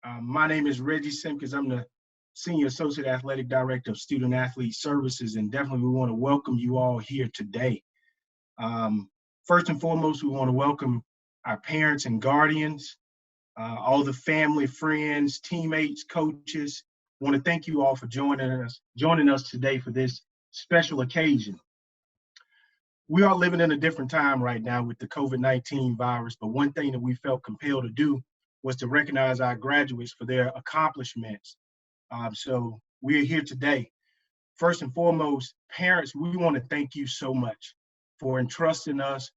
My name is Reggie Simkins. I'm the Senior Associate Athletic Director of Student Athlete Services, and definitely we want to welcome you all here today. First and foremost, we want to welcome our parents and guardians, all the family, friends, teammates, coaches. I want to thank you all for joining us today for this special occasion. We are living in a different time right now with the COVID-19 virus, but one thing that we felt compelled to do was to recognize our graduates for their accomplishments. So we're here today. First and foremost, parents, we want to thank you so much for entrusting us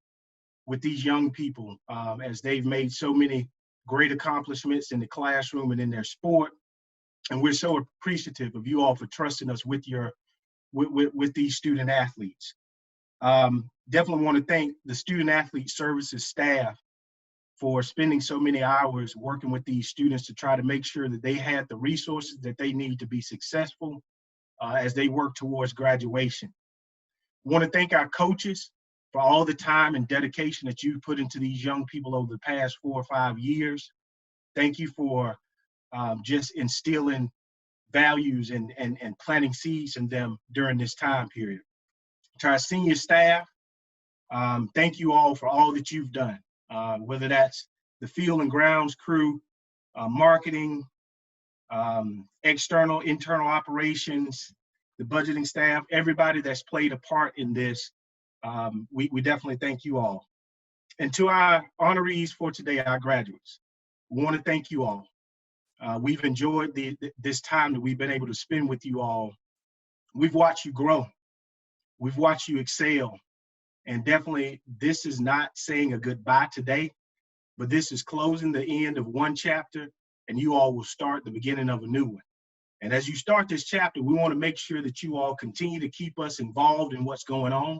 with these young people as they've made so many great accomplishments in the classroom and in their sport. And we're so appreciative of you all for trusting us with with these student athletes. Definitely want to thank the Student Athlete Services staff for spending so many hours working with these students to try to make sure that they had the resources that they need to be successful as they work towards graduation. I want to thank our coaches for all the time and dedication that you've put into these young people over the past 4 or 5 years. Thank you for just instilling values and planting seeds in them during this time period. To our senior staff, thank you all for all that you've done, whether that's the field and grounds crew, marketing, external, internal operations, the budgeting staff, everybody that's played a part in this. We definitely thank you all. And to our honorees for today, our graduates, we want to thank you all. We've enjoyed this time that we've been able to spend with you all. We've watched you grow. We've watched you excel. And definitely, this is not saying a goodbye today, but this is closing the end of one chapter, and you all will start the beginning of a new one. And as you start this chapter, we want to make sure that you all continue to keep us involved in what's going on.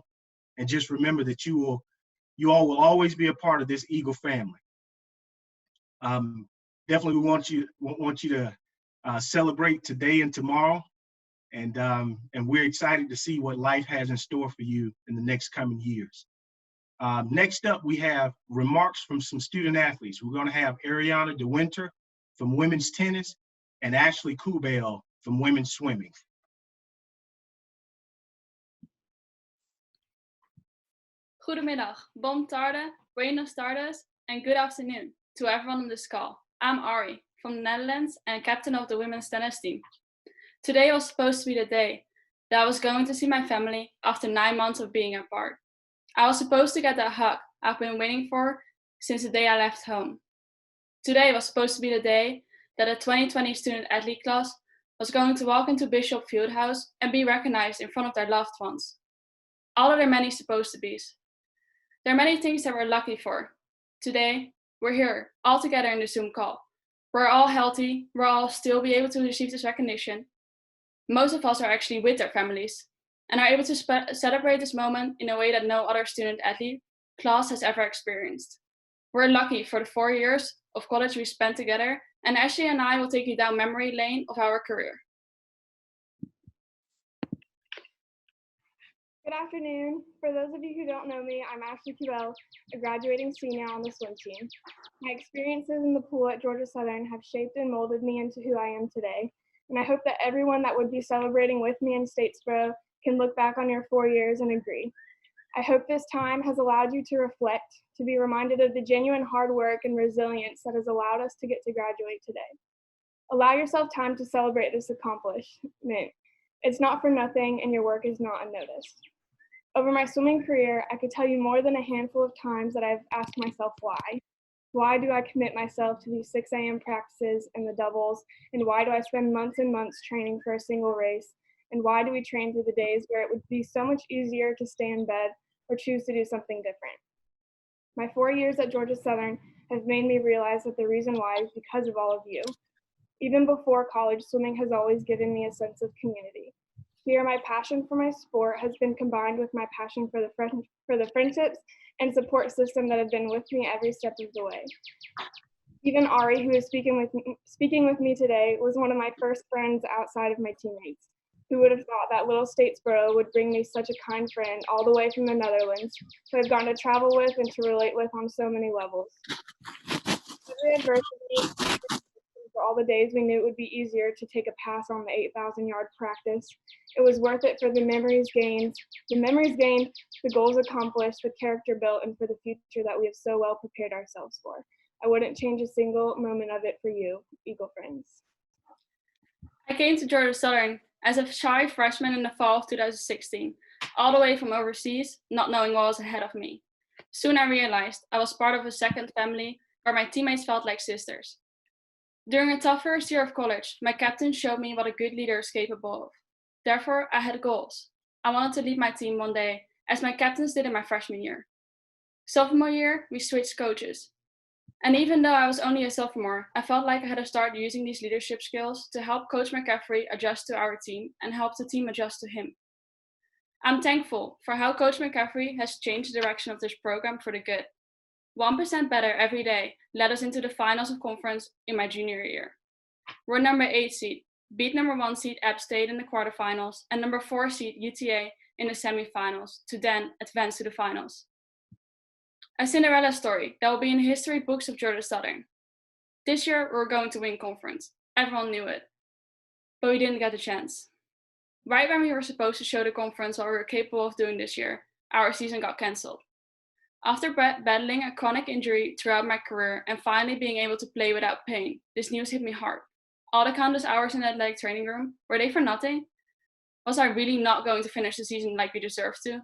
And just remember that you all will always be a part of this Eagle family. Definitely, we want you to celebrate today and tomorrow. And we're excited to see what life has in store for you in the next coming years. Next up, we have remarks from some student athletes. We're going to have Ariana DeWinter from women's tennis and Ashley Cubell from women's swimming. Goedemiddag, bon tarde, buenos tardes, and good afternoon to everyone on this call. I'm Ari from the Netherlands and captain of the women's tennis team. Today was supposed to be the day that I was going to see my family after 9 months of being apart. I was supposed to get that hug I've been waiting for since the day I left home. Today was supposed to be the day that the 2020 student athlete class was going to walk into Bishop Fieldhouse and be recognized in front of their loved ones. All of their many supposed to be's. There are many things that we're lucky for. Today, we're here all together in the Zoom call. We're all healthy, we'll all still be able to receive this recognition. Most of us are actually with their families and are able to celebrate this moment in a way that no other student athlete class has ever experienced. We're lucky for the 4 years of college we spent together, and Ashley and I will take you down memory lane of our career. Good afternoon. For those of you who don't know me, I'm Ashley Cubell, a graduating senior on the swim team. My experiences in the pool at Georgia Southern have shaped and molded me into who I am today. And I hope that everyone that would be celebrating with me in Statesboro can look back on your 4 years and agree. I hope this time has allowed you to reflect, to be reminded of the genuine hard work and resilience that has allowed us to get to graduate today. Allow yourself time to celebrate this accomplishment. It's not for nothing, and your work is not unnoticed. Over my swimming career, I could tell you more than a handful of times that I've asked myself why. Why do I commit myself to these 6 a.m. practices and the doubles? And why do I spend months and months training for a single race? And why do we train through the days where it would be so much easier to stay in bed or choose to do something different? My 4 years at Georgia Southern have made me realize that the reason why is because of all of you. Even before college, swimming has always given me a sense of community. Here, my passion for my sport has been combined with my passion for the friendships and support system that have been with me every step of the way. Even Ari, who is speaking with me today, was one of my first friends outside of my teammates. Who would have thought that little Statesboro would bring me such a kind friend all the way from the Netherlands, who I've gotten to travel with and to relate with on so many levels. Every adversity for all the days we knew it would be easier to take a pass on the 8,000-yard practice. It was worth it for the memories gained, the goals accomplished, the character built, and for the future that we have so well prepared ourselves for. I wouldn't change a single moment of it for you, Eagle friends. I came to Georgia Southern as a shy freshman in the fall of 2016, all the way from overseas, not knowing what was ahead of me. Soon I realized I was part of a second family where my teammates felt like sisters. During a tough first year of college, my captain showed me what a good leader is capable of. Therefore, I had goals. I wanted to lead my team one day, as my captains did in my freshman year. Sophomore year, we switched coaches. And even though I was only a sophomore, I felt like I had to start using these leadership skills to help Coach Mccaffrey adjust to our team and help the team adjust to him. I'm thankful for how Coach Mccaffrey has changed the direction of this program for the good. 1% better every day led us into the finals of conference in my junior year. We're number 8 seed, beat number 1 seed App State in the quarterfinals, and number 4 seed UTA in the semifinals to then advance to the finals. A Cinderella story that will be in the history books of Georgia Southern. This year, we were going to win conference. Everyone knew it. But we didn't get the chance. Right when we were supposed to show the conference what we were capable of doing this year, our season got cancelled. After battling a chronic injury throughout my career and finally being able to play without pain, this news hit me hard. All the countless hours in the athletic training room, were they for nothing? Was I really not going to finish the season like we deserved to?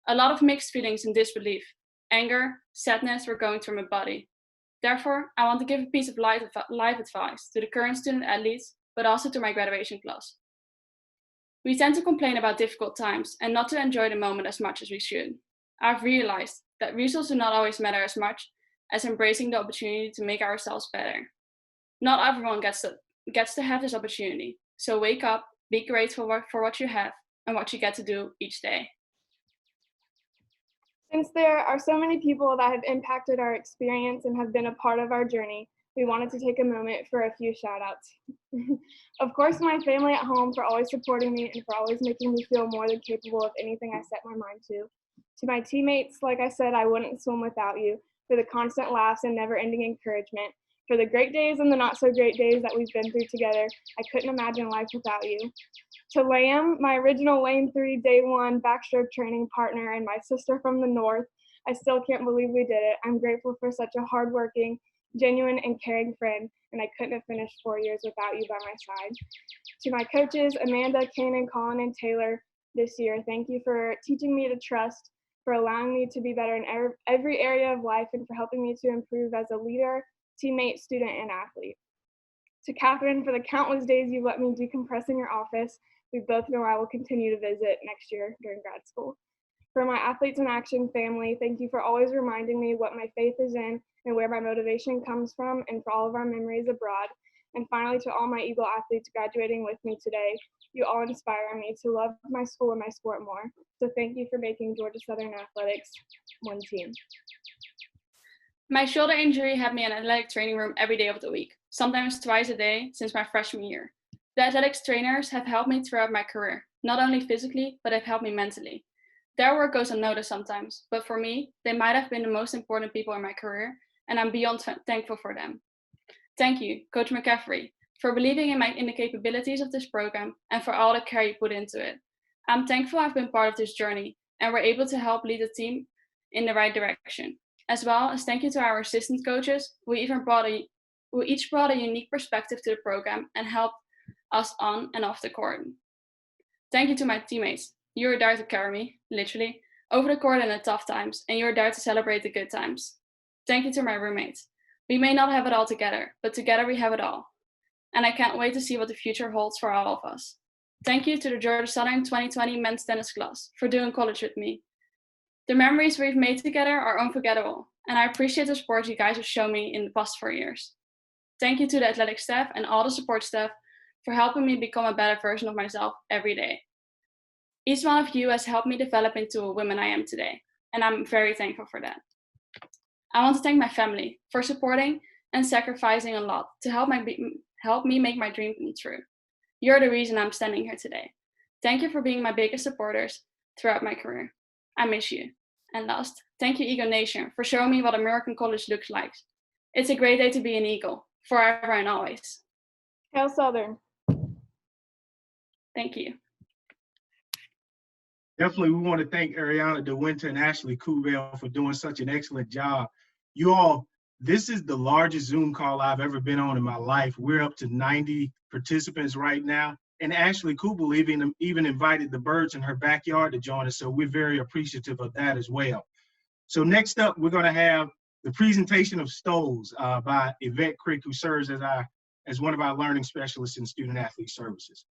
A lot of mixed feelings and disbelief. Anger, sadness were going through my body. Therefore, I want to give a piece of life advice to the current student athletes, but also to my graduation class. We tend to complain about difficult times and not to enjoy the moment as much as we should. I've realized that results do not always matter as much as embracing the opportunity to make ourselves better. Not everyone gets to have this opportunity, so wake up, be grateful for what you have and what you get to do each day. Since there are so many people that have impacted our experience and have been a part of our journey, we wanted to take a moment for a few shout outs. Of course, my family at home for always supporting me and for always making me feel more than capable of anything I set my mind to. To my teammates, like I said, I wouldn't swim without you, for the constant laughs and never-ending encouragement, for the great days and the not-so-great days that we've been through together. I couldn't imagine life without you. To Lamb, my original Lane 3 Day 1 backstroke training partner and my sister from the north, I still can't believe we did it. I'm grateful for such a hardworking, genuine, and caring friend, and I couldn't have finished 4 years without you by my side. To my coaches, Amanda, Kanan, Colin, and Taylor this year, thank you for teaching me to trust, for allowing me to be better in every area of life, and for helping me to improve as a leader, teammate, student, and athlete. To Catherine, for the countless days you've let me decompress in your office, we both know I will continue to visit next year during grad school. For my Athletes in Action family, thank you for always reminding me what my faith is in and where my motivation comes from, and for all of our memories abroad. And finally, to all my Eagle athletes graduating with me today, you all inspire me to love my school and my sport more. So thank you for making Georgia Southern Athletics one team. My shoulder injury had me in an athletic training room every day of the week, sometimes twice a day since my freshman year. The athletics trainers have helped me throughout my career, not only physically, but have helped me mentally. Their work goes unnoticed sometimes, but for me, they might have been the most important people in my career, and I'm beyond thankful for them. Thank you, Coach Mccaffrey, for believing in the capabilities of this program and for all the care you put into it. I'm thankful I've been part of this journey and we're able to help lead the team in the right direction. As well as thank you to our assistant coaches who each brought a unique perspective to the program and helped us on and off the court. Thank you to my teammates. You were there to carry me, literally, over the court in the tough times, and you were there to celebrate the good times. Thank you to my roommates. We may not have it all together, but together we have it all. And I can't wait to see what the future holds for all of us. Thank you to the Georgia Southern 2020 men's tennis class for doing college with me. The memories we've made together are unforgettable, and I appreciate the support you guys have shown me in the past 4 years. Thank you to the athletic staff and all the support staff for helping me become a better version of myself every day. Each one of you has helped me develop into a woman I am today, and I'm very thankful for that. I want to thank my family for supporting and sacrificing a lot to help me make my dream come true. You're the reason I'm standing here today. Thank you for being my biggest supporters throughout my career. I miss you. And last, thank you Eagle Nation for showing me what American college looks like. It's a great day to be an Eagle. forever and always. Hail Southern. Thank you. Definitely, we want to thank Ariana DeWinter and Ashley Cubell for doing such an excellent job. You all, this is the largest Zoom call I've ever been on in my life. We're up to 90 participants right now. And Ashley Cubell even invited the birds in her backyard to join us. So we're very appreciative of that as well. So next up, we're going to have the presentation of Stoles by Yvette Crick, who serves as one of our learning specialists in student athlete services.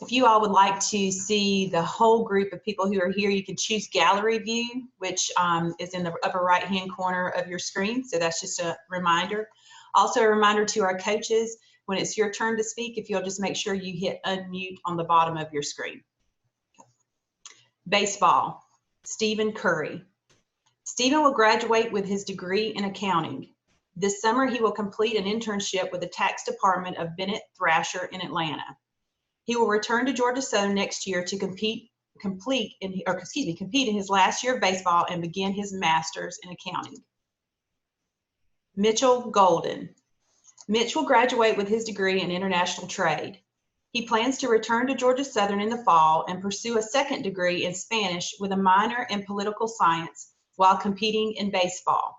If you all would like to see the whole group of people who are here, you can choose gallery view, which is in the upper right-hand corner of your screen. So that's just a reminder. Also a reminder to our coaches, when it's your turn to speak, if you'll just make sure you hit unmute on the bottom of your screen. Baseball, Stephen Curry. Stephen will graduate with his degree in accounting. This summer, he will complete an internship with the tax department of Bennett Thrasher in Atlanta. He will return to Georgia Southern next year to compete in his last year of baseball and begin his master's in accounting. Mitchell Golden. Mitch will graduate with his degree in international trade. He plans to return to Georgia Southern in the fall and pursue a second degree in Spanish with a minor in political science while competing in baseball.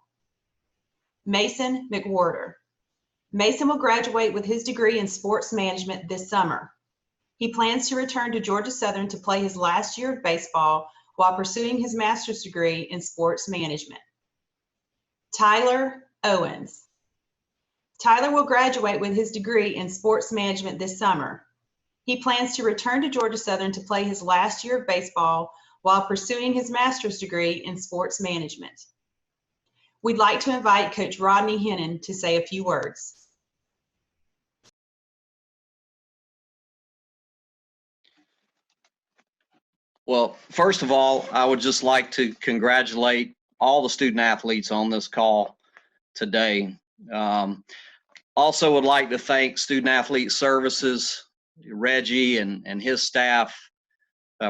Mason Mcwhorter. Mason will graduate with his degree in sports management this summer. He plans to return to Georgia Southern to play his last year of baseball while pursuing his master's degree in sports management. Tyler Owens. Tyler will graduate with his degree in sports management this summer. He plans to return to Georgia Southern to play his last year of baseball while pursuing his master's degree in sports management. We'd like to invite Coach Rodney Hinnon to say a few words. Well, first of all, I would just like to congratulate all the student athletes on this call today. Also would like to thank Student Athlete Services, Reggie and his staff,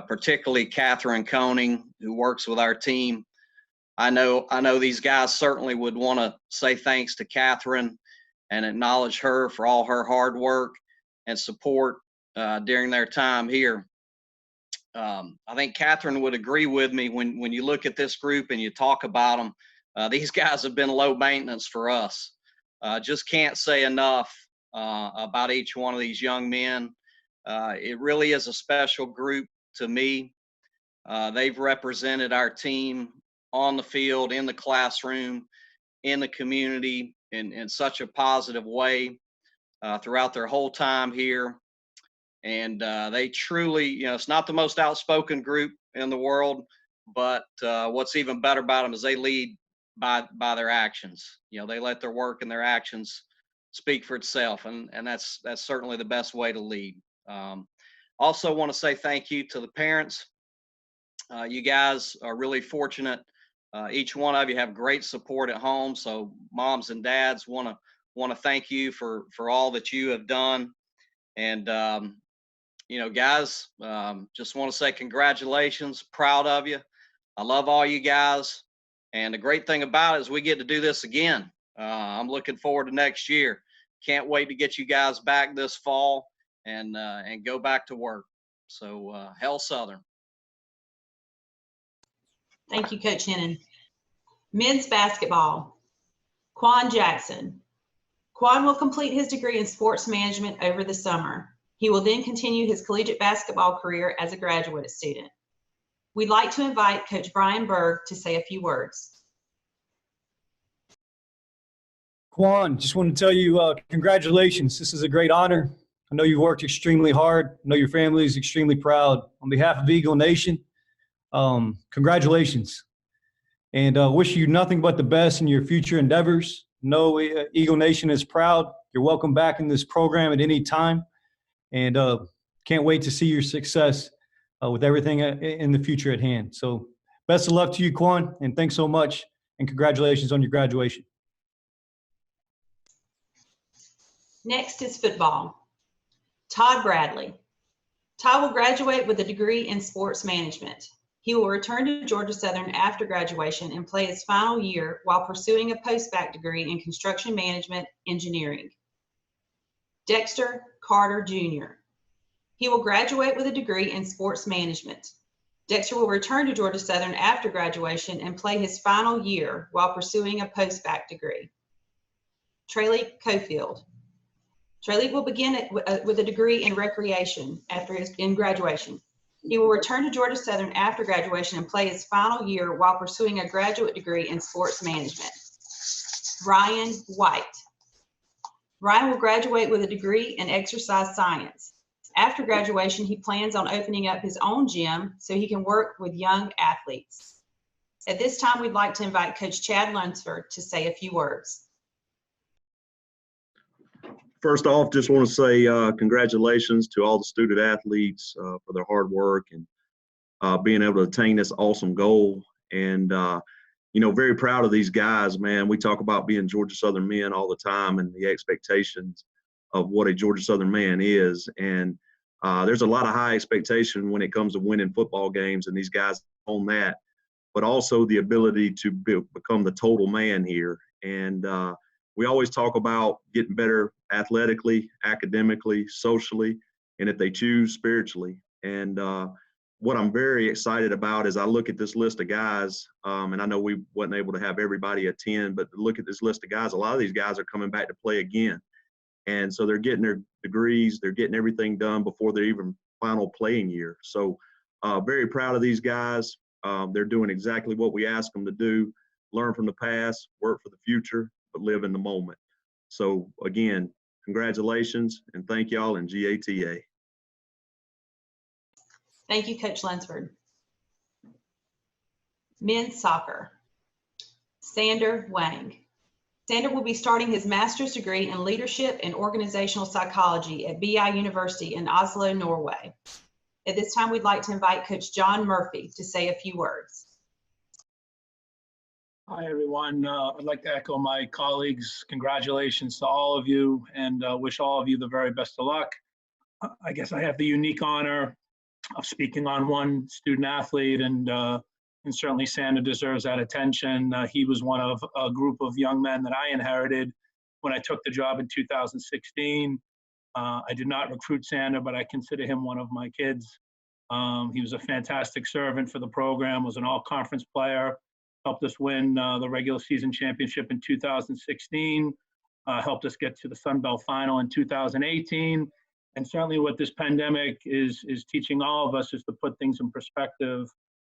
particularly Catherine Koning, who works with our team. I know these guys certainly would want to say thanks to Catherine and acknowledge her for all her hard work and support during their time here. I think Catherine would agree with me when you look at this group and you talk about them. These guys have been low maintenance for us. Just can't say enough about each one of these young men. It really is a special group to me. They've represented our team on the field, in the classroom, in the community in such a positive way throughout their whole time here. And they truly, it's not the most outspoken group in the world, but what's even better about them is they lead by their actions. They let their work and their actions speak for itself, and that's certainly the best way to lead. Also want to say thank you to the parents. You guys are really fortunate. Each one of you have great support at home, so moms and dads want to thank you for all that you have done. And guys, just want to say congratulations, proud of you. I love all you guys. And the great thing about it is we get to do this again. I'm looking forward to next year. Can't wait to get you guys back this fall and go back to work. So Hell Southern. Thank you, Coach Hinnon. Men's basketball, Quan Jackson. Quan will complete his degree in sports management over the summer. He will then continue his collegiate basketball career as a graduate student. We'd like to invite Coach Brian Berg to say a few words. Quan, just want to tell you congratulations. This is a great honor. I know you've worked extremely hard. I know your family is extremely proud. On behalf of Eagle Nation, congratulations. And wish you nothing but the best in your future endeavors. Know Eagle Nation is proud. You're welcome back in this program at any time. And can't wait to see your success with everything in the future at hand. So best of luck to you, Quan, and thanks so much. And congratulations on your graduation. Next is football. Todd Bradley. Todd will graduate with a degree in sports management. He will return to Georgia Southern after graduation and play his final year while pursuing a post-bac degree in construction management engineering. Dexter Carter Jr. He will graduate with a degree in sports management. Dexter will return to Georgia Southern after graduation and play his final year while pursuing a post-bac degree. Traley Cofield. Traley will begin with a degree in recreation in graduation. He will return to Georgia Southern after graduation and play his final year while pursuing a graduate degree in sports management. Ryan White. Ryan will graduate with a degree in exercise science. After graduation, he plans on opening up his own gym so he can work with young athletes. At this time, we'd like to invite Coach Chad Lunsford to say a few words. First off, just want to say congratulations to all the student athletes for their hard work and being able to attain this awesome goal. And, very proud of these guys, man. We talk about being Georgia Southern men all the time and the expectations of what a Georgia Southern man is. And there's a lot of high expectation when it comes to winning football games, and these guys own that, but also the ability to become the total man here. And we always talk about getting better athletically, academically, socially, and if they choose, spiritually. And what I'm very excited about is I look at this list of guys, and I know we wasn't able to have everybody attend, but look at this list of guys. A lot of these guys are coming back to play again. And so they're getting their degrees, they're getting everything done before their even final playing year. So very proud of these guys. They're doing exactly what we ask them to do: learn from the past, work for the future, but live in the moment. So again, congratulations and thank y'all, and GATA. Thank you, Coach Lunsford. Men's soccer. Sander Wang. Sander will be starting his master's degree in leadership and organizational psychology at BI University in Oslo, Norway. At this time, we'd like to invite Coach John Murphy to say a few words. Hi, everyone. I'd like to echo my colleagues. Congratulations to all of you, and wish all of you the very best of luck. I guess I have the unique honor of speaking on one student athlete, and certainly Sander deserves that attention. He was one of a group of young men that I inherited when I took the job in 2016. I did not recruit Sander, but I consider him one of my kids. He was a fantastic servant for the program, was an all-conference player, helped us win the regular season championship in 2016, helped us get to the Sun Belt final in 2018. And certainly what this pandemic is teaching all of us is to put things in perspective.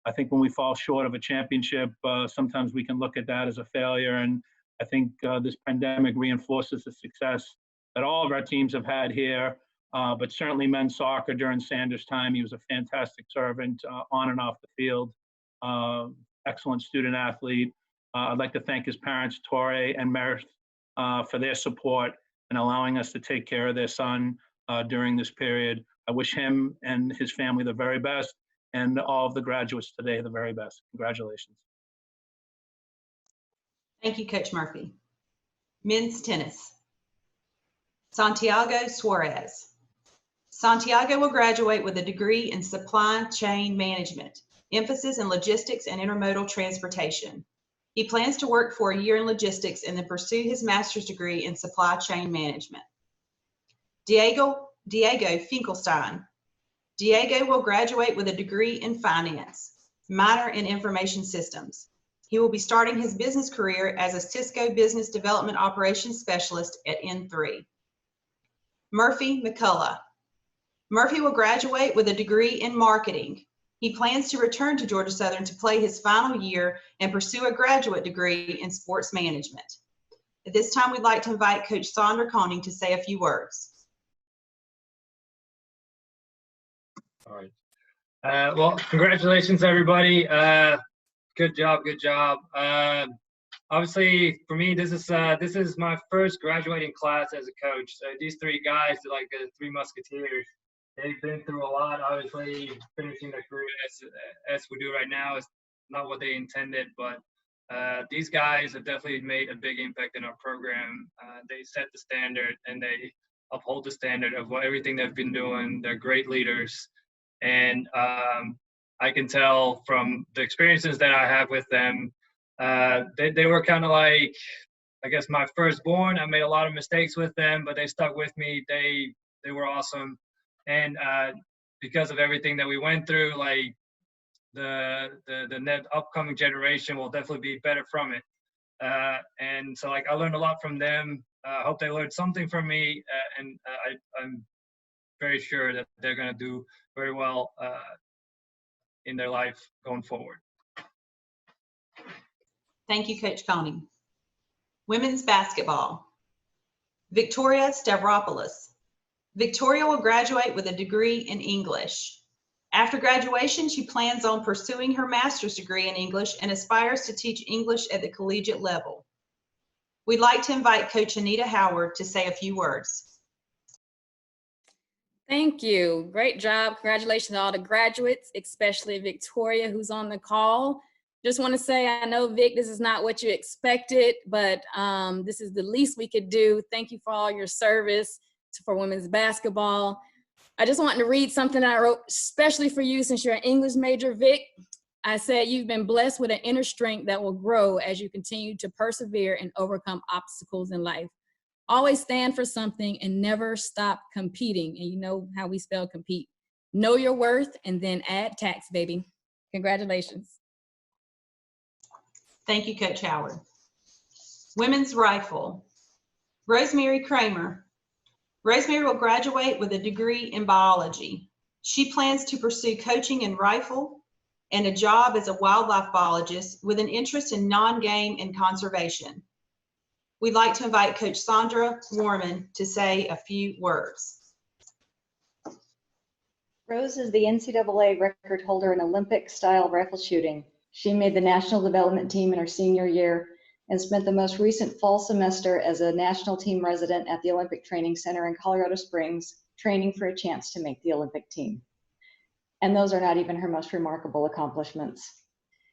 I think when we fall short of a championship, sometimes we can look at that as a failure. And I think this pandemic reinforces the success that all of our teams have had here, but certainly men's soccer during Sander's time. He was a fantastic servant on and off the field, excellent student athlete. I'd like to thank his parents, Torre and Merith, for their support and allowing us to take care of their son during this period. I wish him and his family the very best, and all of the graduates today the very best. Congratulations. Thank you, Coach Murphy. Men's tennis. Santiago Suarez. Santiago will graduate with a degree in supply chain management, emphasis in logistics and intermodal transportation. He plans to work for a year in logistics and then pursue his master's degree in supply chain management. Diego Finkelstein. Diego will graduate with a degree in finance, minor in information systems. He will be starting his business career as a Cisco Business Development Operations Specialist at N3. Murphy McCullough. Murphy will graduate with a degree in marketing. He plans to return to Georgia Southern to play his final year and pursue a graduate degree in sports management. At this time, we'd like to invite Coach Sandra Koning to say a few words. All right. Well, congratulations, everybody. Good job. Good job. Obviously, for me, this is my first graduating class as a coach. So these three guys are like the three musketeers. They've been through a lot. Obviously, finishing their career as we do right now is not what they intended, but these guys have definitely made a big impact in our program. They set the standard and they uphold the standard of everything they've been doing. They're great leaders. And I can tell from the experiences that I have with them, they were kind of like, I guess, my firstborn. I made a lot of mistakes with them, but they stuck with me. They were awesome. And because of everything that we went through, like the upcoming generation will definitely be better from it. And so like I learned a lot from them. I hope they learned something from me, and I'm very sure that they're going to do very well in their life going forward. Thank you, Coach Coney. Women's basketball. Victoria Stavropoulos. Victoria will graduate with a degree in English. After graduation, she plans on pursuing her master's degree in English and aspires to teach English at the collegiate level. We'd like to invite Coach Anita Howard to say a few words. Thank you. Great job. Congratulations to all the graduates, especially Victoria, who's on the call. Just want to say, I know, Vic, this is not what you expected, but this is the least we could do. Thank you for all your service for women's basketball. I just wanted to read something I wrote especially for you since you're an English major, Vic. I said, you've been blessed with an inner strength that will grow as you continue to persevere and overcome obstacles in life. Always stand for something and never stop competing. And you know how we spell compete. Know your worth and then add tax, baby. Congratulations. Thank you, Coach Howard. Women's rifle. Rosemary Kramer. Rosemary will graduate with a degree in biology. She plans to pursue coaching in rifle and a job as a wildlife biologist with an interest in non-game and conservation. We'd like to invite Coach Sandra Warman to say a few words. Rose is the NCAA record holder in Olympic-style rifle shooting. She made the national development team in her senior year and spent the most recent fall semester as a national team resident at the Olympic Training Center in Colorado Springs, training for a chance to make the Olympic team. And those are not even her most remarkable accomplishments.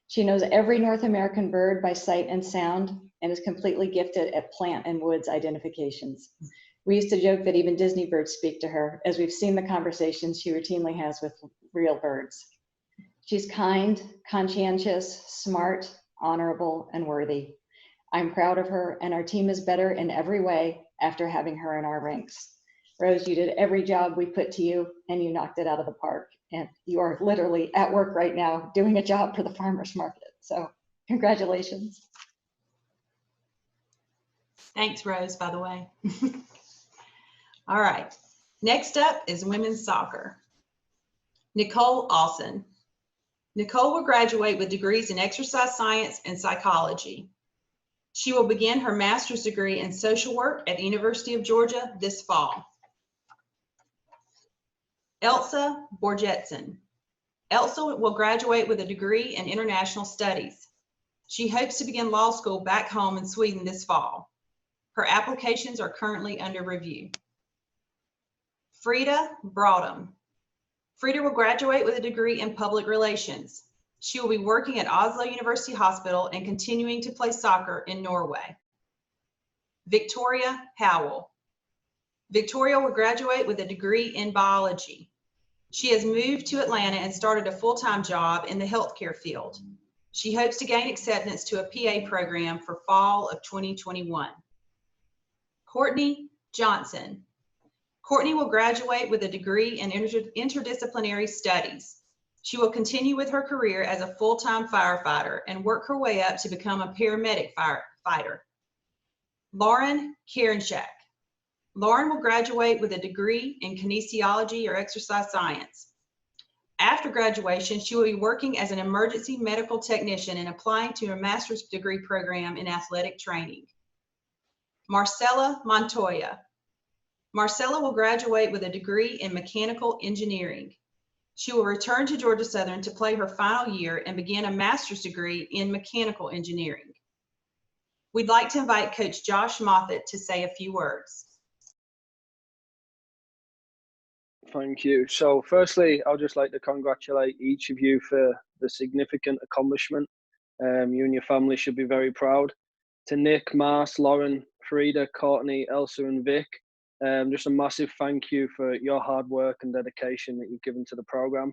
She knows every North American bird by sight and sound and is completely gifted at plant and woods identifications. We used to joke that even Disney birds speak to her, as we've seen the conversations she routinely has with real birds. She's kind, conscientious, smart, honorable, and worthy. I'm proud of her, and our team is better in every way after having her in our ranks. Rose, you did every job we put to you, and you knocked it out of the park. And you are literally at work right now doing a job for the farmers market. So congratulations. Thanks, Rose, by the way. All right, next up is women's soccer. Nicole Alson. Nicole will graduate with degrees in exercise science and psychology. She will begin her master's degree in social work at the University of Georgia this fall. Elsa Borgetson. Elsa will graduate with a degree in international studies. She hopes to begin law school back home in Sweden this fall. Her applications are currently under review. Frida Broadham. Frida will graduate with a degree in public relations. She will be working at Oslo University Hospital and continuing to play soccer in Norway. Victoria Howell. Victoria will graduate with a degree in biology. She has moved to Atlanta and started a full-time job in the healthcare field. She hopes to gain acceptance to a PA program for fall of 2021. Courtney Johnson. Courtney will graduate with a degree in interdisciplinary studies. She will continue with her career as a full-time firefighter and work her way up to become a paramedic firefighter. Lauren Kieranchak. Lauren will graduate with a degree in kinesiology or exercise science. After graduation, she will be working as an emergency medical technician and applying to a master's degree program in athletic training. Marcella Montoya. Marcella will graduate with a degree in mechanical engineering. She will return to Georgia Southern to play her final year and begin a master's degree in mechanical engineering. We'd like to invite Coach Josh Moffat to say a few words. Thank you. So firstly, I'd just like to congratulate each of you for the significant accomplishment. You and your family should be very proud. To Nick, Mars, Lauren, Frida, Courtney, Elsa, and Vic, just a massive thank you for your hard work and dedication that you've given to the program.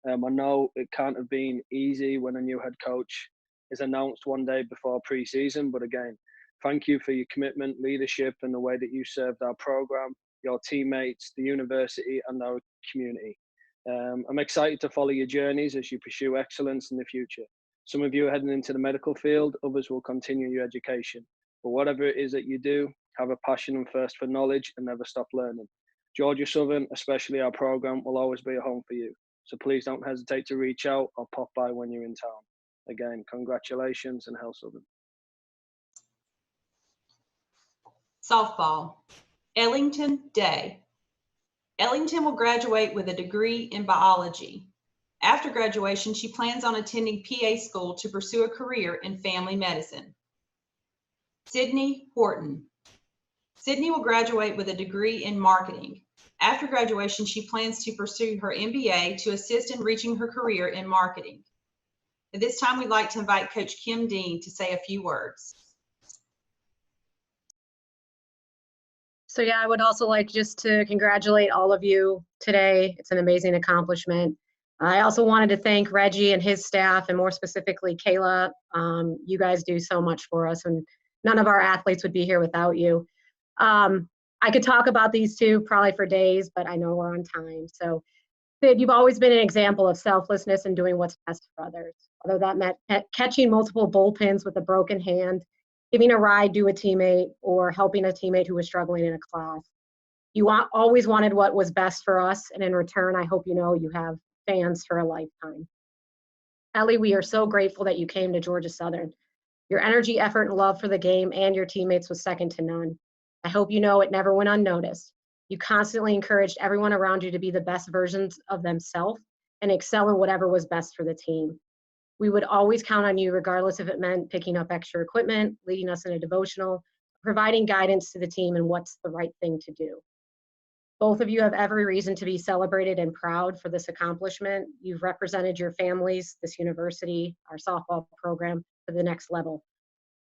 I know it can't have been easy when a new head coach is announced one day before pre-season, but again, thank you for your commitment, leadership, and the way that you served our program, your teammates, the university, and our community. I'm excited to follow your journeys as you pursue excellence in the future. Some of you are heading into the medical field, others will continue your education. But whatever it is that you do, have a passion and thirst for knowledge and never stop learning. Georgia Southern, especially our program, will always be a home for you. So please don't hesitate to reach out or pop by when you're in town. Again, congratulations and Hail Southern. Softball, Ellington Day. Ellington will graduate with a degree in biology. After graduation, she plans on attending PA school to pursue a career in family medicine. Sydney Horton. Sydney will graduate with a degree in marketing. After graduation, she plans to pursue her MBA to assist in reaching her career in marketing. At this time, we'd like to invite Coach Kim Dean to say a few words. So yeah, I would also like just to congratulate all of you today. It's an amazing accomplishment. I also wanted to thank Reggie and his staff, and more specifically Kayla. You guys do so much for us, and none of our athletes would be here without you. I could talk about these two probably for days, but I know we're on time. So Sid, you've always been an example of selflessness and doing what's best for others, whether that meant catching multiple bullpens with a broken hand, giving a ride to a teammate, or helping a teammate who was struggling in a class. You always wanted what was best for us, and in return, I hope you know you have fans for a lifetime. Ellie, we are so grateful that you came to Georgia Southern. Your energy, effort, and love for the game and your teammates was second to none. I hope you know it never went unnoticed. You constantly encouraged everyone around you to be the best versions of themselves and excel in whatever was best for the team. We would always count on you, regardless if it meant picking up extra equipment, leading us in a devotional, providing guidance to the team and what's the right thing to do. Both of you have every reason to be celebrated and proud for this accomplishment. You've represented your families, this university, our softball program to the next level.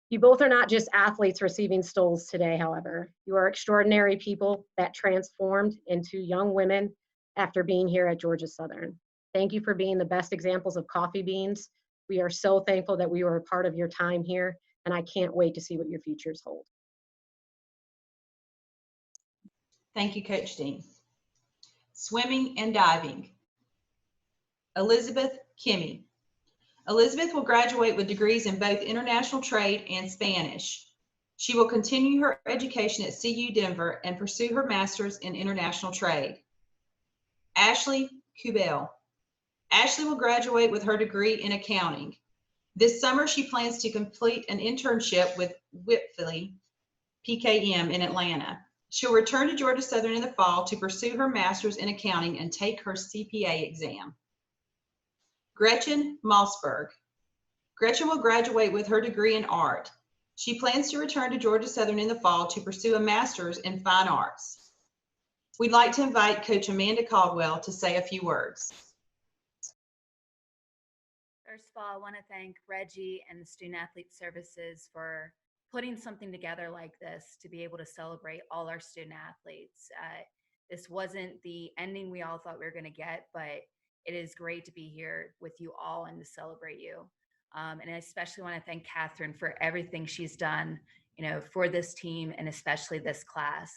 You both are not just athletes receiving stoles today, however. You are extraordinary people that transformed into young women after being here at Georgia Southern. Thank you for being the best examples of coffee beans. We are so thankful that we were a part of your time here, and I can't wait to see what your futures hold. Thank you, Coach Dean. Swimming and diving. Elizabeth Kimmy. Elizabeth will graduate with degrees in both international trade and Spanish. She will continue her education at CU Denver and pursue her master's in international trade. Ashley Cubell. Ashley will graduate with her degree in accounting. This summer, she plans to complete an internship with Whitfield PKM in Atlanta. She'll return to Georgia Southern in the fall to pursue her master's in accounting and take her CPA exam. Gretchen Mossberg. Gretchen will graduate with her degree in art. She plans to return to Georgia Southern in the fall to pursue a master's in fine arts. We'd like to invite Coach Amanda Caldwell to say a few words. First of all, I want to thank Reggie and the Student Athlete Services for putting something together like this to be able to celebrate all our student athletes. This wasn't the ending we all thought we were going to get, but it is great to be here with you all and to celebrate you. And I especially want to thank Catherine for everything she's done, for this team and especially this class.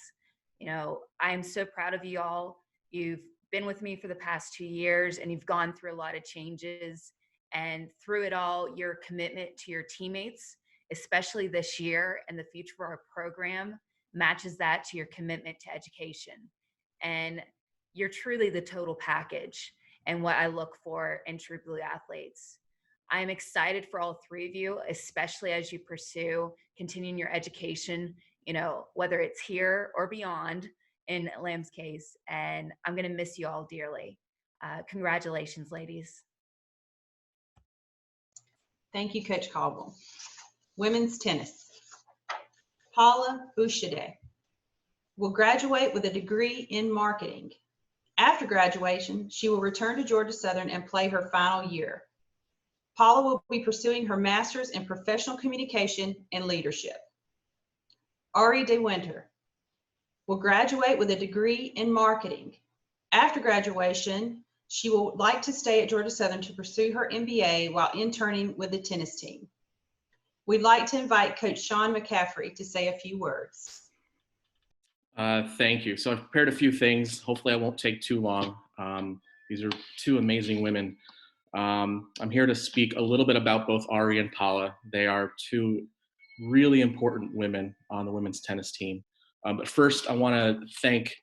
I'm so proud of you all. You've been with me for the past 2 years and you've gone through a lot of changes, and through it all, your commitment to your teammates, especially this year and the future of our program, matches that to your commitment to education. And you're truly the total package and what I look for in true blue athletes. I'm excited for all three of you, especially as you pursue continuing your education, whether it's here or beyond in Lamb's case, and I'm gonna miss you all dearly. Congratulations, ladies. Thank you, Coach Caldwell. Women's tennis. Paula Bouchade will graduate with a degree in marketing. After graduation, she will return to Georgia Southern and play her final year. Paula will be pursuing her master's in professional communication and leadership. Ari DeWinter will graduate with a degree in marketing. After graduation, She will like to stay at Georgia Southern to pursue her MBA while interning with the tennis team. We'd like to invite Coach Sean Mccaffrey to say a few words. Thank you. So I've prepared a few things. Hopefully I won't take too long. These are two amazing women. I'm here to speak a little bit about both Ari and Paula. They are two really important women on the women's tennis team. But first, I want to thank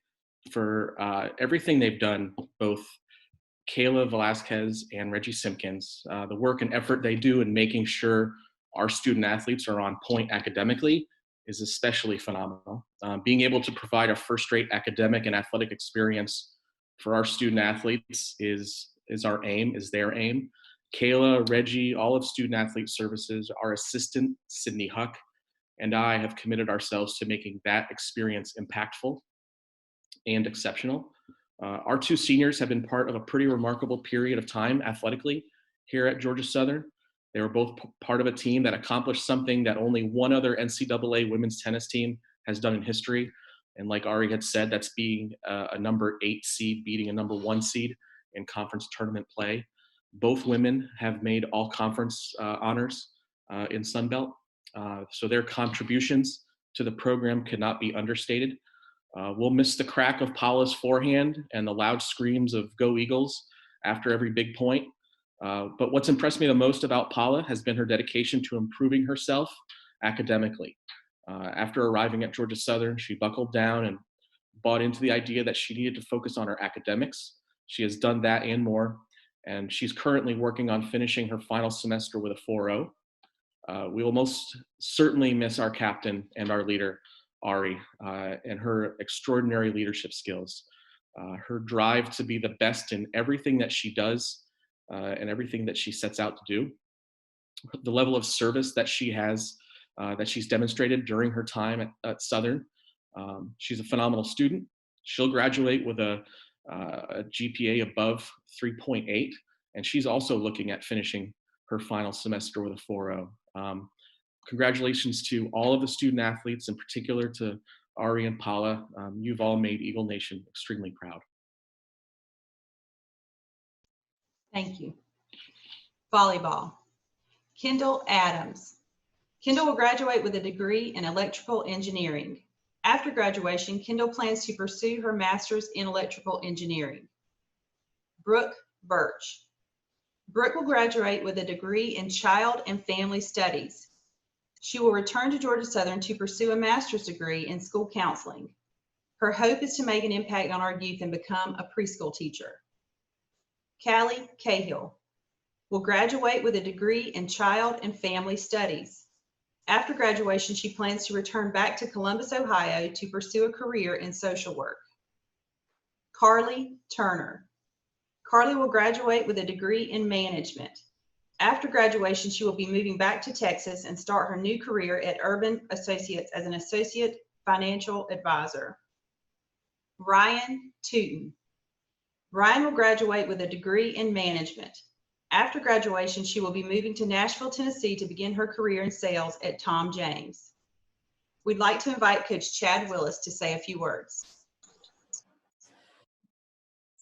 for everything they've done, both Kayla Velasquez and Reggie Simkins. The work and effort they do in making sure our student athletes are on point academically is especially phenomenal. Being able to provide a first-rate academic and athletic experience for our student athletes is our aim, is their aim. Kayla, Reggie, all of Student Athlete Services, our assistant, Sydney Huck, and I have committed ourselves to making that experience impactful and exceptional. Our two seniors have been part of a pretty remarkable period of time athletically here at Georgia Southern. They were both part of a team that accomplished something that only one other NCAA women's tennis team has done in history. And like Ari had said, that's being a number 8 seed, beating a number 1 seed in conference tournament play. Both women have made all conference honors in Sun Belt. So their contributions to the program could not be understated. We'll miss the crack of Paula's forehand and the loud screams of "Go Eagles" after every big point. But what's impressed me the most about Paula has been her dedication to improving herself academically. After arriving at Georgia Southern, she buckled down and bought into the idea that she needed to focus on her academics. She has done that and more, and she's currently working on finishing her final semester with a 4.0. We will most certainly miss our captain and our leader, Ari, and her extraordinary leadership skills. Her drive to be the best in everything that she does and everything that she sets out to do. The level of service that she has, that she's demonstrated during her time at Southern. She's a phenomenal student. She'll graduate with a GPA above 3.8, and she's also looking at finishing her final semester with a 4.0. Congratulations to all of the student athletes, in particular to Ari and Paula. You've all made Eagle Nation extremely proud. Thank you. Volleyball. Kendall Adams. Kendall will graduate with a degree in electrical engineering. After graduation, Kendall plans to pursue her master's in electrical engineering. Brooke Birch. Brooke will graduate with a degree in child and family studies. She will return to Georgia Southern to pursue a master's degree in school counseling. Her hope is to make an impact on our youth and become a preschool teacher. Callie Cahill will graduate with a degree in child and family studies. After graduation, she plans to return back to Columbus, Ohio to pursue a career in social work. Carly Turner. Carly will graduate with a degree in management. After graduation, she will be moving back to Texas and start her new career at Urban Associates as an associate financial advisor. Ryan Tootin. Ryan will graduate with a degree in management. After graduation, she will be moving to Nashville, Tennessee to begin her career in sales at Tom James. We'd like to invite Coach Chad Willis to say a few words.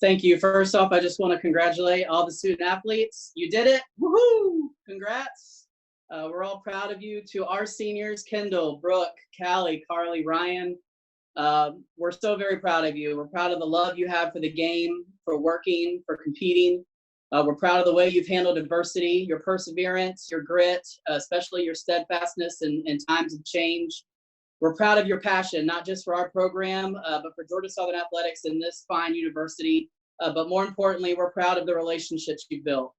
Thank you. First off, I just want to congratulate all the student athletes. You did it. Woohoo! Congrats. We're all proud of you. To our seniors, Kendall, Brooke, Callie, Carly, Ryan, we're so very proud of you. We're proud of the love you have for the game, for working, for competing. We're proud of the way you've handled adversity, your perseverance, your grit, especially your steadfastness in times of change. We're proud of your passion, not just for our program, but for Georgia Southern Athletics and this fine university. But more importantly, we're proud of the relationships you've built.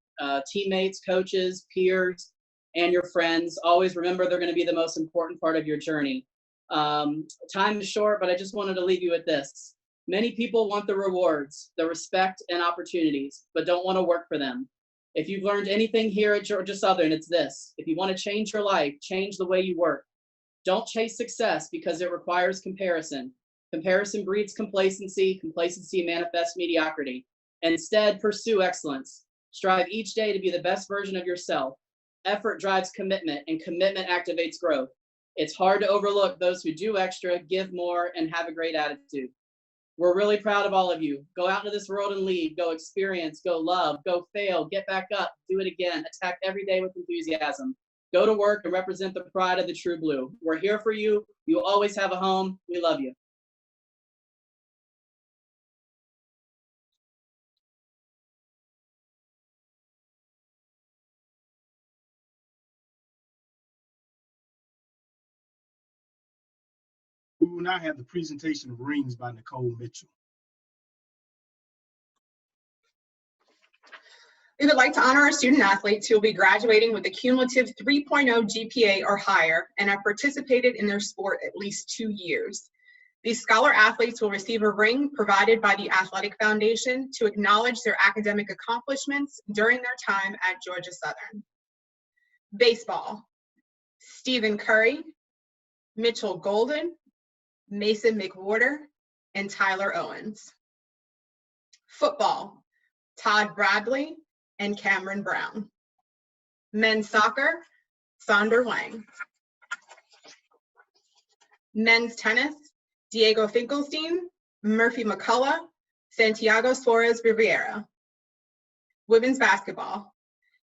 Teammates, coaches, peers, and your friends. Always remember they're going to be the most important part of your journey. Time is short, but I just wanted to leave you with this. Many people want the rewards, the respect and opportunities, but don't want to work for them. If you've learned anything here at Georgia Southern, it's this. If you want to change your life, change the way you work. Don't chase success because it requires comparison. Comparison breeds complacency. Complacency manifests mediocrity. Instead, pursue excellence. Strive each day to be the best version of yourself. Effort drives commitment, and commitment activates growth. It's hard to overlook those who do extra, give more, and have a great attitude. We're really proud of all of you. Go out into this world and lead. Go experience, go love, go fail, get back up, do it again. Attack every day with enthusiasm. Go to work and represent the pride of the True Blue. We're here for you. You always have a home. We love you. We will now have the presentation of rings by Nicole Mitchell. We would like to honor our student athletes who will be graduating with a cumulative 3.0 GPA or higher and have participated in their sport at least 2 years. These scholar athletes will receive a ring provided by the Athletic Foundation to acknowledge their academic accomplishments during their time at Georgia Southern. Baseball, Stephen Curry, Mitchell Golden, Mason Mcwhorter, and Tyler Owens. Football, Todd Bradley and Cameron Brown. Men's soccer, Sonder Wang. Men's tennis, Diego Finkelstein, Murphy McCullough, Santiago Suarez Riviera. Women's basketball,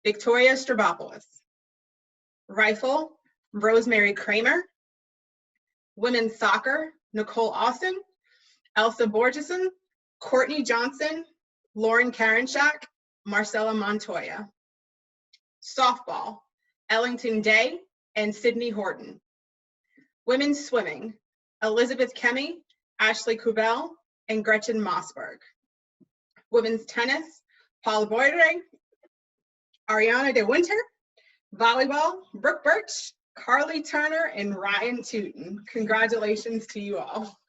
Victoria Strabopoulos. Rifle, Rosemary Kramer. Women's soccer, Nicole Austin, Elsa Borgeson, Courtney Johnson, Lauren Karenchak, Marcella Montoya. Softball, Ellington Day and Sydney Horton. Women's swimming, Elizabeth Kemi, Ashley Cubell, and Gretchen Mossberg. Women's tennis, Paula Boydre, Ariana De Winter. Volleyball, Brooke Birch, Carly Turner, and Ryan Tootin. Congratulations to you all.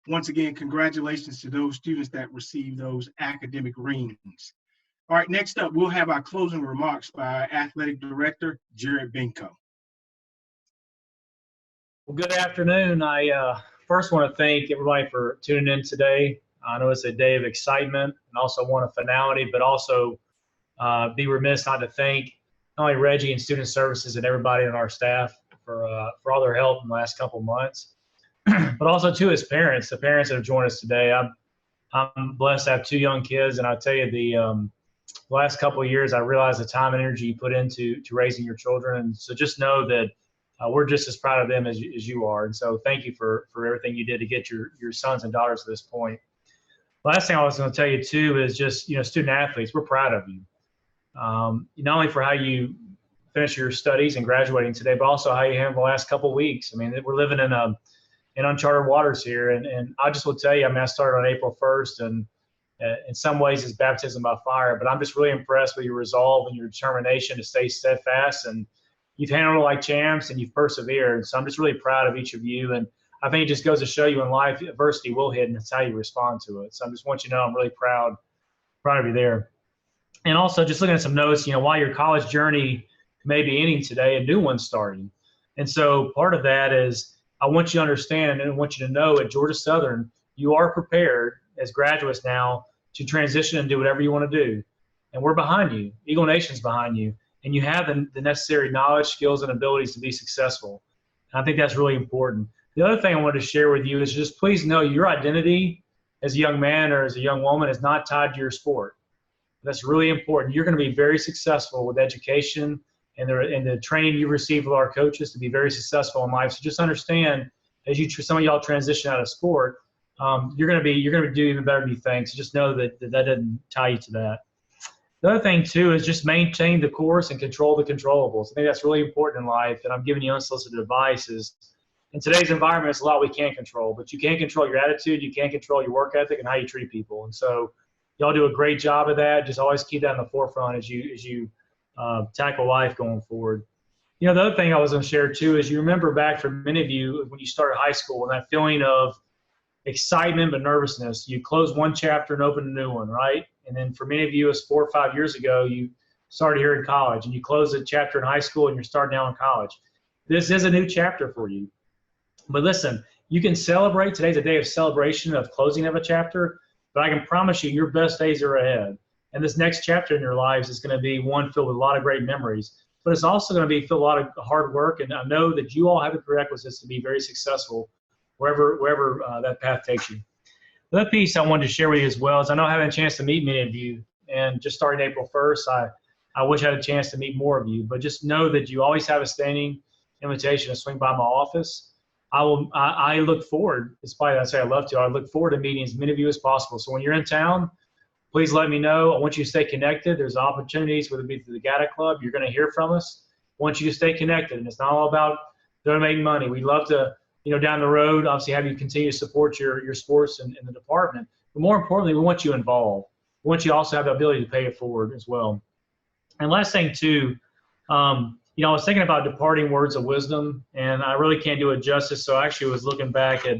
Once again, congratulations to those students that received those academic rings. All right, next up, we'll have our closing remarks by our Athletic Director, Jared Benko. Well, good afternoon. I first want to thank everybody for tuning in today. I know it's a day of excitement and also one of finality, but also be remiss not to thank not only Reggie and Student Services and everybody on our staff for all their help in the last couple of months, but also to his parents, the parents that have joined us today. I'm blessed to have 2 young kids, and I tell you, the last couple of years, I realized the time and energy you put into raising your children. And so just know that we're just as proud of them as you are. And so thank you for everything you did to get your sons and daughters to this point. Last thing I was going to tell you too is just, student athletes, we're proud of you. Not only for how you finish your studies and graduating today, but also how you handled the last couple of weeks. I mean, we're living in uncharted waters here. And I just will tell you, I started on April 1st, and in some ways it's baptism by fire, but I'm just really impressed with your resolve and your determination to stay steadfast. And you've handled it like champs and you've persevered. So I'm just really proud of each of you. And I think it just goes to show you in life, adversity will hit, and it's how you respond to it. So I just want you to know I'm really proud of you there. And also just looking at some notes, while your college journey may be ending today, a new one's starting. And so part of that is I want you to understand and I want you to know at Georgia Southern, you are prepared as graduates now to transition and do whatever you want to do. And we're behind you. Eagle Nation's behind you. And you have the necessary knowledge, skills, and abilities to be successful. And I think that's really important. The other thing I wanted to share with you is just please know your identity as a young man or as a young woman is not tied to your sport. That's really important. You're going to be very successful with education and the training you receive with our coaches to be very successful in life. So just understand, as some of y'all transition out of sport, you're going to do even better than you think. So just know that doesn't tie you to that. The other thing too is just maintain the course and control the controllables. I think that's really important in life, and I'm giving you unsolicited advice. Is in today's environment, it's a lot we can't control, but you can control your attitude, you can control your work ethic, and how you treat people. And so y'all do a great job of that. Just always keep that in the forefront as you tackle life going forward. The other thing I was going to share too is you remember back for many of you when you started high school and that feeling of excitement but nervousness. You close one chapter and open a new one, right? And then for many of you, it's 4 or 5 years ago, you started here in college and you close a chapter in high school and you're starting now in college. This is a new chapter for you. But listen, you can celebrate. Today's a day of celebration of closing of a chapter, but I can promise you your best days are ahead. And this next chapter in your lives is going to be one filled with a lot of great memories. but it's also going to be feel a lot of hard work. And I know that you all have the prerequisites to be very successful wherever that path takes you. The other piece I wanted to share with you as well is I know I haven't had a chance to meet many of you, and just starting April 1st, I wish I had a chance to meet more of you, but just know that you always have a standing invitation to swing by my office. I look forward, despite I say I love to, I look forward to meeting as many of you as possible. So when you're in town, please let me know. I want you to stay connected. There's opportunities, whether it be through the GATA Club, you're going to hear from us. I want you to stay connected, and it's not all about donating money. We'd love to, down the road, obviously have you continue to support your sports in the department. But more importantly, we want you involved. We want you to also have the ability to pay it forward as well. And last thing too, I was thinking about departing words of wisdom, and I really can't do it justice. So I actually was looking back at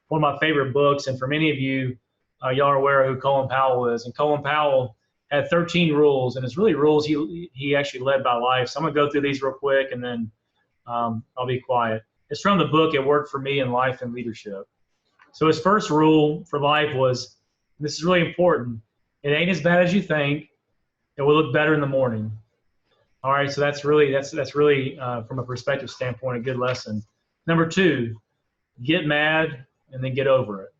one of my favorite books, and for many of you, y'all are aware of who Colin Powell is. And Colin Powell had 13 rules, and it's really rules he actually led by life. So I'm gonna go through these real quick, and then I'll be quiet. It's from the book, It Worked for Me in Life and Leadership. So his first rule for life was, this is really important, it ain't as bad as you think, it will look better in the morning. All right, so that's really from a perspective standpoint, a good lesson. Number 2, get mad and then get over it.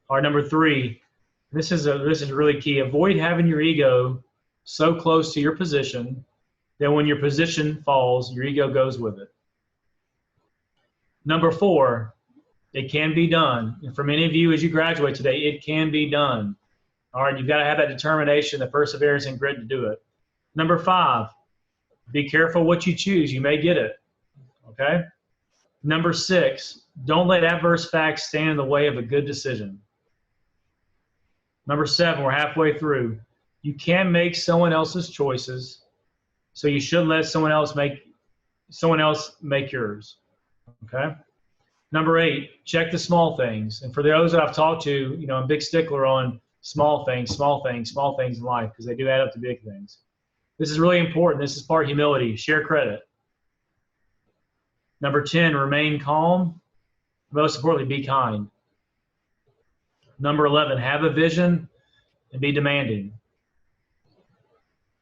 All right, number 3, this is really key. Avoid having your ego so close to your position that when your position falls, your ego goes with it. Number 4, it can be done. And for many of you, as you graduate today, it can be done. All right, you've got to have that determination, the perseverance and grit to do it. Number 5, be careful what you choose. You may get it, okay? Number 6, don't let adverse facts stand in the way of a good decision. Number 7, we're halfway through. You can make someone else's choices, so you shouldn't let someone else make yours, okay? Number 8, check the small things. And for those that I've talked to, I'm a big stickler on small things in life, because they do add up to big things. This is really important. This is part humility. Share credit. Number 10, remain calm. Most importantly, be kind. Number 11, have a vision and be demanding.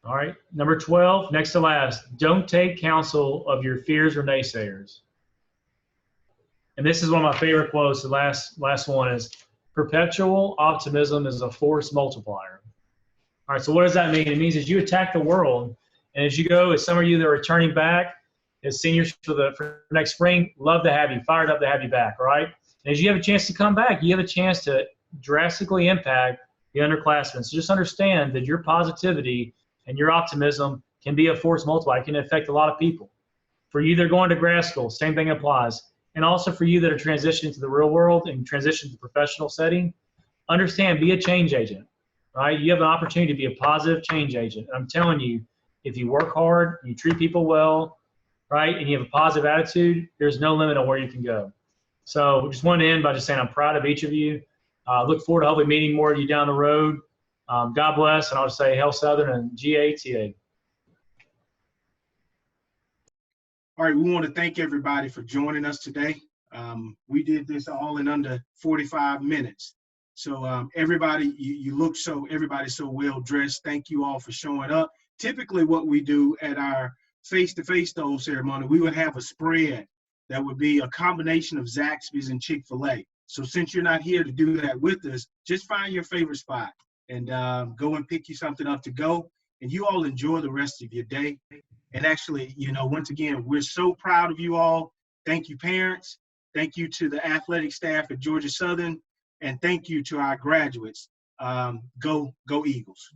All right. Number 12, next to last, don't take counsel of your fears or naysayers. And this is one of my favorite quotes. The last one is, perpetual optimism is a force multiplier. All right, so what does that mean? It means as you attack the world, and as you go, as some of you that are returning back as seniors for next spring, love to have you, fired up to have you back, all right? And as you have a chance to come back, you have a chance to drastically impact the underclassmen. So just understand that your positivity and your optimism can be a force multiplier. It can affect a lot of people. For you that are going to grad school, same thing applies. And also for you that are transitioning to the real world and transition to the professional setting, understand, be a change agent. Right? You have an opportunity to be a positive change agent. And I'm telling you, if you work hard, you treat people well, right, and you have a positive attitude, there's no limit on where you can go. So we just want to end by just saying I'm proud of each of you. Look forward to hopefully meeting more of you down the road. God bless, and I'll just say Hail Southern and GATA. All right, we want to thank everybody for joining us today. We did this all in under 45 minutes. So everybody, everybody's so well dressed. Thank you all for showing up. Typically what we do at our face-to-face stole ceremony, we would have a spread that would be a combination of Zaxby's and Chick-fil-A. So since you're not here to do that with us, just find your favorite spot and go and pick you something up to go. And you all enjoy the rest of your day. And actually, once again, we're so proud of you all. Thank you, parents. Thank you to the athletic staff at Georgia Southern. And thank you to our graduates. Go Eagles.